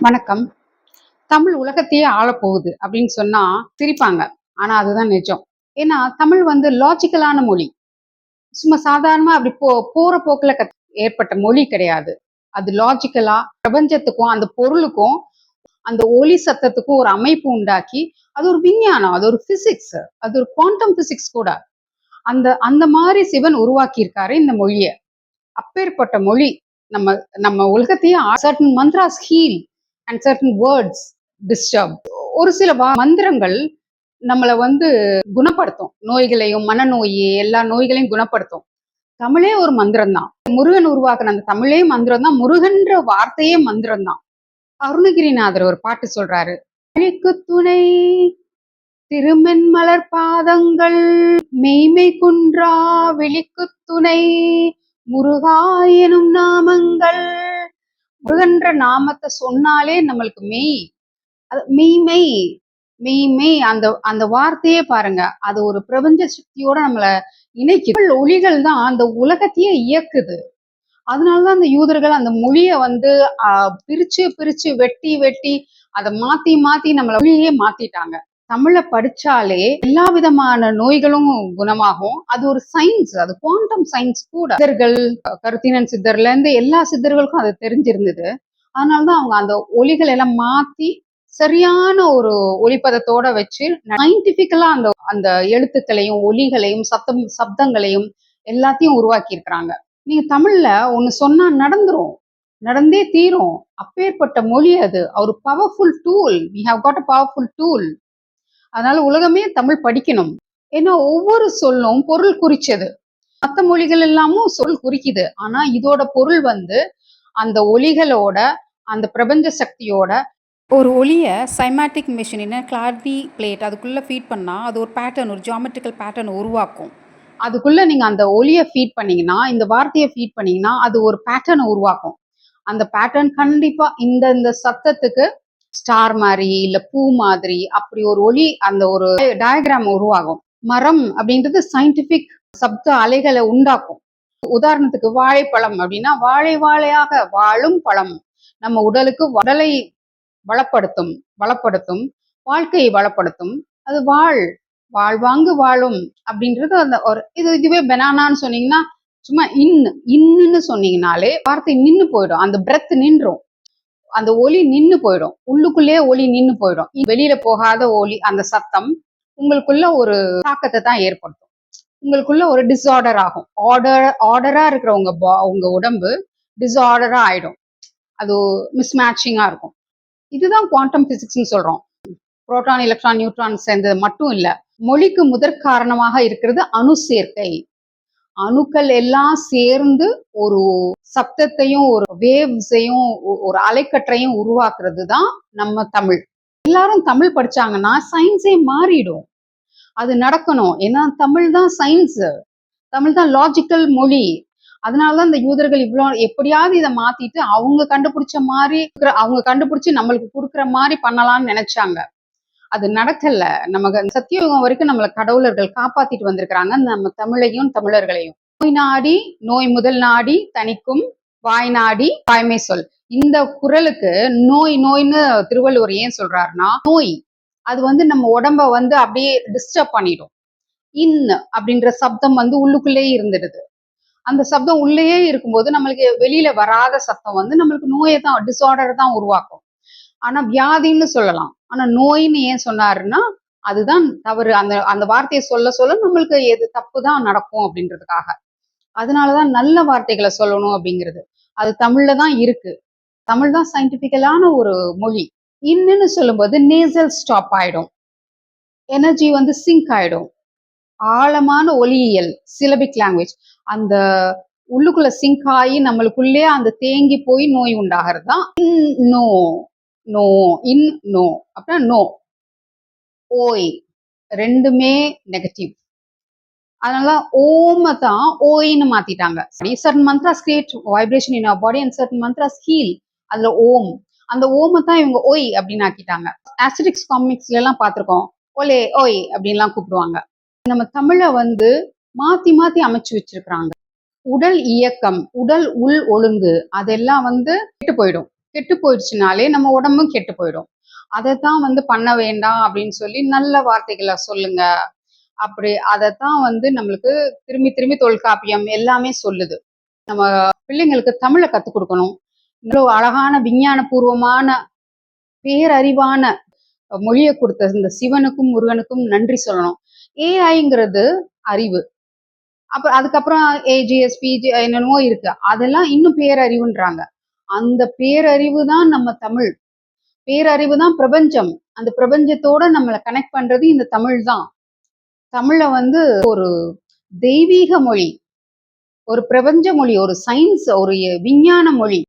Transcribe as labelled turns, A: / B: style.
A: வணக்கம். தமிழ் உலகத்தையே ஆளப்போகுது அப்படின்னு சொன்னா சிரிப்பாங்க. ஆனா அதுதான் நிஜம். ஏன்னா தமிழ் வந்து லாஜிக்கலான மொழி. சும்மா சாதாரணமா அப்படி போற போக்குல ஏற்பட்ட மொழி கிடையாது. அது லாஜிக்கலா பிரபஞ்சத்துக்கும், அந்த பொருளுக்கும், அந்த ஒலி சத்தத்துக்கும் ஒரு அமைப்பு உண்டாக்கி, அது ஒரு விஞ்ஞானம், அது ஒரு பிசிக்ஸ், அது ஒரு குவாண்டம் பிசிக்ஸ் கூட. அந்த அந்த மாரி சிவன் உருவாக்கியிருக்காரு இந்த மொழிய. அப்பேற்பட்ட மொழி நம்ம நம்ம உலகத்தையே certain mantras heal and certain words disturb. ஒரு சில மந்திரங்கள் நம்மளை வந்து குணப்படுத்தும். நோய்களையும், மனநோய், எல்லா நோய்களையும் குணப்படுத்தும். தமிழே ஒரு மந்திரம் தான். முருகன் உருவாக்குன அந்த தமிழே மந்திரம் தான். முருகன்ற வார்த்தையே மந்திரம் தான். அருணகிரிநாதர் ஒரு பாட்டு சொல்றாரு, வழிக்கு துணை திருமென் மலர் பாதங்கள், மெய்மை குன்றா வெளிக்கு துணை முருகா எனும் நாமங்கள். முருகன்ற நாமத்தை சொன்னாலே நம்மளுக்கு மெய்மை மெய்மை அந்த அந்த வார்த்தையே பாருங்க, அது ஒரு பிரபஞ்ச சக்தியோட நம்மள இணைக்குது. ஒளிகள் தான் அந்த உலகத்தையே இயக்குது. அதனாலதான் அந்த யூதர்கள் அந்த மொழிய வந்து பிரிச்சு பிரிச்சு வெட்டி வெட்டி அதை மாத்தி மாத்தி நம்மள மொழியே மாத்திட்டாங்க. தமிழை படிச்சாலே எல்லா விதமான நோய்களும் குணமாகும். அது ஒரு சயின்ஸ், அது குவாண்டம் சயின்ஸ் கூட. சித்தர்கள், கருத்தினன் சித்தர்ல இருந்து எல்லா சித்தர்களுக்கும் அது தெரிஞ்சிருந்தது. அதனாலதான் அவங்க அந்த ஒலிகள் எல்லாம் மாத்தி சரியான ஒரு ஒலிப்பதத்தோட வச்சு சயின்டிபிக்கலா அந்த அந்த எழுத்துக்களையும் ஒலிகளையும் சப்தங்களையும் எல்லாத்தையும் உருவாக்கி இருக்கிறாங்க. நீங்க தமிழ்ல ஒண்ணு சொன்னா நடந்தே தீரும். அப்பேற்பட்ட மொழி அது. ஒரு powerful tool. we have got a powerful tool. அதனால உலகமே தமிழ் படிக்கணும். ஏன்னா ஒவ்வொரு சொல்லும் பொருள் குறிச்சது. மற்ற மொழிகள் எல்லாமும் சொல் குறிக்குது. ஆனா இதோட பொருள் வந்து அந்த ஒலிகளோட, அந்த பிரபஞ்ச சக்தியோட.
B: ஒரு ஒலியை சைமேட்டிக் மிஷின் கிளாரி பிளேட் அதுக்குள்ளே ஃபீட் பண்ணால் அது ஒரு பேட்டர்ன், ஒரு ஜியாமெட்ரிக்கல் பேட்டர்ன் உருவாக்கும்.
A: அதுக்குள்ள நீங்க அந்த ஒலியை ஃபீட் பண்ணீங்கன்னா, இந்த வார்த்தையை ஃபீட் பண்ணீங்கன்னா அது ஒரு பேட்டர்னை உருவாக்கும். அந்த பேட்டர்ன் கண்டிப்பா இந்த இந்த சத்தத்துக்கு ஸ்டார் மாதிரி இல்ல பூ மாதிரி அப்படி ஒரு ஒலி, அந்த ஒரு டயக்ராம் உருவாகும். மரம் அப்படின்றது சயின்டிபிக் சப்த அலைகளை உண்டாக்கும். உதாரணத்துக்கு வாழைப்பழம் அப்படின்னா வாழை வாழையாக வாழும் பழம். நம்ம உடலுக்கு உடலை வளப்படுத்தும், வாழ்க்கையை வளப்படுத்தும். அது வாழ்வாங்கு வாழும் அப்படின்றது அந்த ஒரு இதுவே பெனானான்னு சொன்னீங்கன்னா, சும்மா இன்னுன்னு சொன்னீங்கனாலே வார்த்தை நின்னு போயிடும். அந்த பிரெத் நின்றும், அந்த ஒலி நின்னு போயிடும். உள்ளுக்குள்ளேயே ஒலி நின்னு போயிடும். வெளியில போகாத ஒலி, அந்த சத்தம் உங்களுக்குள்ள ஒரு தாக்கத்தை தான் ஏற்படுத்தும். உங்களுக்குள்ள ஒரு டிஸார்டர் ஆகும். ஆர்டரா இருக்கிற உங்க உடம்பு டிஸார்டரா ஆயிடும். அது மிஸ்மேட்சிங்கா இருக்கும். இதுதான் குவாண்டம் பிசிக்ஸ்ன்னு சொல்றோம். புரோட்டான், எலக்ட்ரான், நியூட்ரான் சேர்ந்தது மட்டும் இல்ல. மொழிக்கு முதற் காரணமாக இருக்கிறது அணு சேர்க்கை. அணுக்கள் எல்லாம் சேர்ந்து ஒரு சப்தத்தையும், ஒரு வேவ்ஸையும், ஒரு அலைக்கற்றையும் உருவாக்குறது தான் நம்ம தமிழ். எல்லாரும் தமிழ் படிச்சாங்கன்னா சயின்ஸே மாறிடும். அது நடக்கணும். ஏன்னா தமிழ் தான் சயின்ஸ், தமிழ் தான் லாஜிக்கல் மொழி. அதனாலதான் இந்த யூதர்கள் எப்படியாவது இதை மாத்திட்டு அவங்க கண்டுபிடிச்சு நம்மளுக்கு கொடுக்குற மாதிரி பண்ணலாம்னு நினைச்சாங்க. அது நடக்கல. நமக்கு சத்தியயுகம் வரைக்கும் நம்மளை கடவுளர்கள் காப்பாத்திட்டு வந்திருக்கிறாங்க, நம்ம தமிழையும் தமிழர்களையும். நோய் நாடி நோய் முதல் நாடி தணிக்கும், வாய் நாடி வாய்மை சொல். இந்த குறளுக்கு நோய் நோய்னு திருவள்ளுவர் ஏன் சொல்றாருன்னா, நோய் அது வந்து நம்ம உடம்ப வந்து அப்படியே டிஸ்டர்ப் பண்ணிடும். அப்படின்ற சப்தம் வந்து உள்ளுக்குள்ளேயே இருந்துடுது. அந்த சப்தம் உள்ளேயே இருக்கும்போது நம்மளுக்கு வெளியில வராத சத்தம் வந்து நம்மளுக்கு நோயை தான், டிஸார்டர் தான் உருவாக்கும். ஆனா வியாதின்னு சொல்லலாம். ஆனா நோயின்னு ஏன் சொன்னாருன்னா, அதுதான் தவறு. அந்த அந்த வார்த்தையை சொல்ல நம்மளுக்கு எது தப்பு தான் நடக்கும் அப்படின்றதுக்காக. அதனாலதான் நல்ல வார்த்தைகளை சொல்லணும் அப்படிங்கிறது. அது தமிழ்ல தான் இருக்கு. தமிழ் தான் சயின்டிபிக்கலான ஒரு மொழி. இன்னுன்னு சொல்லும்போது நேசல் ஸ்டாப் ஆயிடும், எனர்ஜி வந்து சிங்க் ஆயிடும். ஆழமான ஒலியியல், சிலபிக் லாங்குவேஜ், அந்த உள்ளுக்குள்ள சிங்க் ஆகி நம்மளுக்குள்ளே அந்த தேங்கி போய் நோய் உண்டாகிறது தான் நோ. நோ இன் நோ அப்படின்னா நோ, ஓய் ரெண்டுமே நெகட்டிவ். அதனால ஓம தான் ஓய்னு மாத்திட்டாங்க. certain mantras create vibration in our body and certain mantras heal. அதுல ஓம், அந்த ஓம தான் இவங்க ஓய் அப்படின்னு ஆக்கிட்டாங்க. ஆஸ்டரிக்ஸ் காமிக்ஸ்ல எல்லாம் பார்த்திருக்கோம், ஓலே ஓய் அப்படின்லாம் கூப்பிடுவாங்க. நம்ம தமிழை வந்து மாத்தி மாத்தி அமைச்சு வச்சிருக்கிறாங்க. உடல் இயக்கம், உடல் உள் ஒழுங்கு அதெல்லாம் வந்து விட்டு போயிடும். கெட்டு போயிடுச்சுனாலே நம்ம உடம்பும் கெட்டு போயிடும். அதைத்தான் வந்து பண்ண வேண்டாம் அப்படின்னு சொல்லி நல்ல வார்த்தைகளை சொல்லுங்க. அப்படி அதைத்தான் வந்து நம்மளுக்கு திரும்பி திரும்பி தொல்காப்பியம் எல்லாமே சொல்லுது. நம்ம பிள்ளைங்களுக்கு தமிழை கத்துக் கொடுக்கணும். இவ்வளவு அழகான விஞ்ஞான பூர்வமான பேரறிவான மொழியை கொடுத்த இந்த சிவனுக்கும் முருகனுக்கும் நன்றி சொல்லணும். ஏஐங்கிறது அறிவு. அதுக்கப்புறம் ஏஜிஎஸ் பிஜி என்னென்னமோ இருக்கு. அதெல்லாம் இன்னும் பேரறிவுன்றாங்க. அந்த பேரறிவு தான் நம்ம தமிழ். பேரறிவு தான் பிரபஞ்சம். அந்த பிரபஞ்சத்தோட நம்மளை கனெக்ட் பண்றது இந்த தமிழ் தான். தமிழை வந்து ஒரு தெய்வீக மொழி, ஒரு பிரபஞ்ச மொழி, ஒரு சயின்ஸ், ஒரு விஞ்ஞான மொழி.